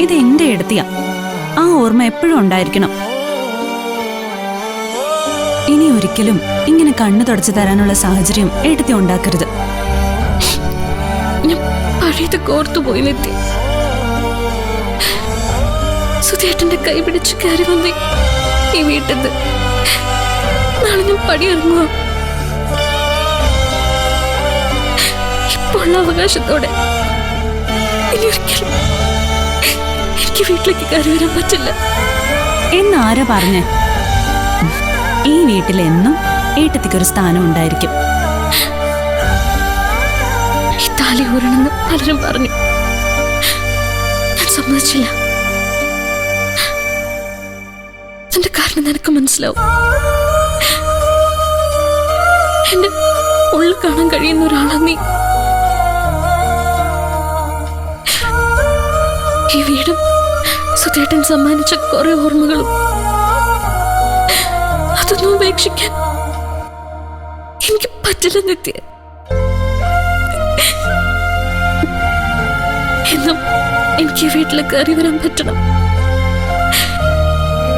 ഇത് എന്റെ എടുത്തിയാ. ആ ഓർമ്മ എപ്പോഴും ഉണ്ടായിരിക്കണം. ഇനി ഒരിക്കലും ഇങ്ങനെ കണ്ണു തുടച്ചു തരാനുള്ള സാഹചര്യം എടുത്തി ഉണ്ടാക്കരുത്. ഞാൻ പഴയത് കോർത്തുപോയി നിത്യ. സുധേട്ടന്റെ കൈ പിടിച്ച് കയറി വന്നേ ഈ വീട്ടിൽ നാളെ ഞാൻ പടിയിറങ്ങുക. ഇപ്പോൾ അവകാശത്തോടെ ഇനി ഒരിക്കലും എനിക്ക് വീട്ടിലേക്ക് കയറി വരാൻ പറ്റില്ല എന്നാരാ പറഞ്ഞേ? ഈ വീട്ടിലെന്നും ഏട്ടത്തിക്കൊരു സ്ഥാനം ഉണ്ടായിരിക്കും. ഈ താലി ഊരണമെന്ന് പലരും പറഞ്ഞു. ഞാൻ സമ്മതിച്ചില്ല. അതിന്റെ കാരണം നിനക്ക് മനസ്സിലാവും. എന്റെ ഉള്ളിൽ കാണാൻ കഴിയുന്ന ഒരാളാ നീ. ഈ വീടും സുധേട്ടൻ സമ്മാനിച്ച കുറെ ഓർമ്മകളും അതൊന്നും ഉപേക്ഷിക്കാൻ എനിക്ക് പറ്റില്ല നിത്യ. എന്നും എനിക്ക് ഈ വീട്ടിൽ കയറി വരാൻ പറ്റണം.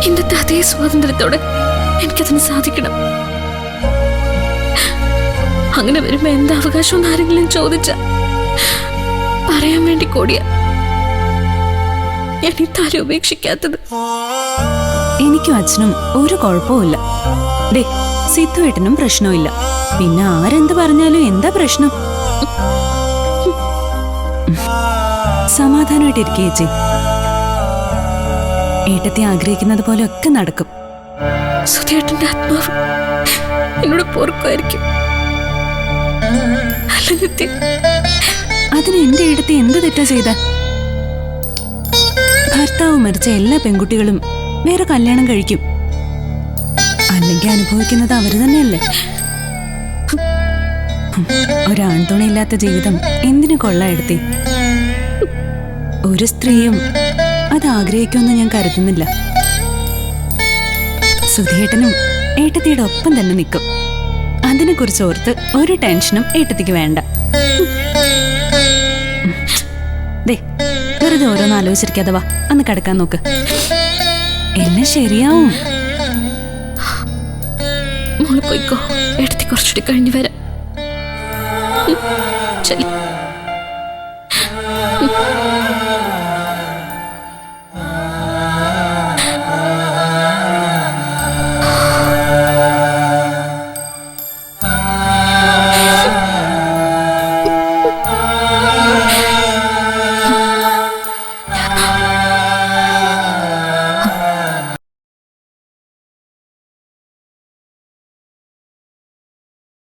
ഇന്നത്തെ അതേ സ്വാതന്ത്ര്യത്തോടെ എനിക്കതിന് സാധിക്കണം. അങ്ങനെ വരുമ്പോ എന്താ അവകാശം ആരെങ്കിലും ചോദിച്ച പറയാൻ വേണ്ടി കൂടിയ ഞാൻ ഈ താലി ഉപേക്ഷിക്കാത്തത്. എനിക്കും അച്ഛനും ഒരു കുഴപ്പമില്ല. ദേ സിദ്ധുവേട്ടനും പ്രശ്നമില്ല. പിന്നെ ആരെന്ത് പറഞ്ഞാലും എന്താ പ്രശ്നം? സമാധാനമായിട്ടിരിക്കേ ചേച്ചി. ഏട്ടത്തെ ആഗ്രഹിക്കുന്നത് പോലെ ഒക്കെ നടക്കും. സുധേട്ടന്റെ ആത്മാവ് എന്നോട് പൊറുക്കുമായിരിക്കും. അല്ല നിത്യ, അതിന് എന്റെ ഏട്ടത്തെ എന്ത് തെറ്റാ ചെയ്ത? ഭർത്താവ് മരിച്ച എല്ലാ പെൺകുട്ടികളും വേറെ കല്യാണം കഴിക്കും. അല്ലെങ്കിൽ അനുഭവിക്കുന്നത് അവര് തന്നെയല്ലേ. ഒരാൺതുണയില്ലാത്ത ജീവിതം എന്തിനു കൊള്ളയെടുത്തി? ഒരു സ്ത്രീയും അത് ആഗ്രഹിക്കുമെന്ന് ഞാൻ കരുതുന്നില്ല. സുധേട്ടനും ഏട്ടത്തിയുടെ ഒപ്പം തന്നെ നിൽക്കും. അതിനെ കുറിച്ച് ഓർത്ത് ഒരു ടെൻഷനും ഏട്ടത്തിക്ക് വേണ്ട. ദേ വെറുതെ ഓരോന്ന് ആലോചിച്ചിരിക്കാതെ വാ, അന്ന് കിടക്കാൻ നോക്ക്. എല്ലാം ശരിയാവും. മോള് പോയിക്കോ, ഏട്ടത്തി കുറച്ചുകൂടി കഴിഞ്ഞു വരാം. ശരി.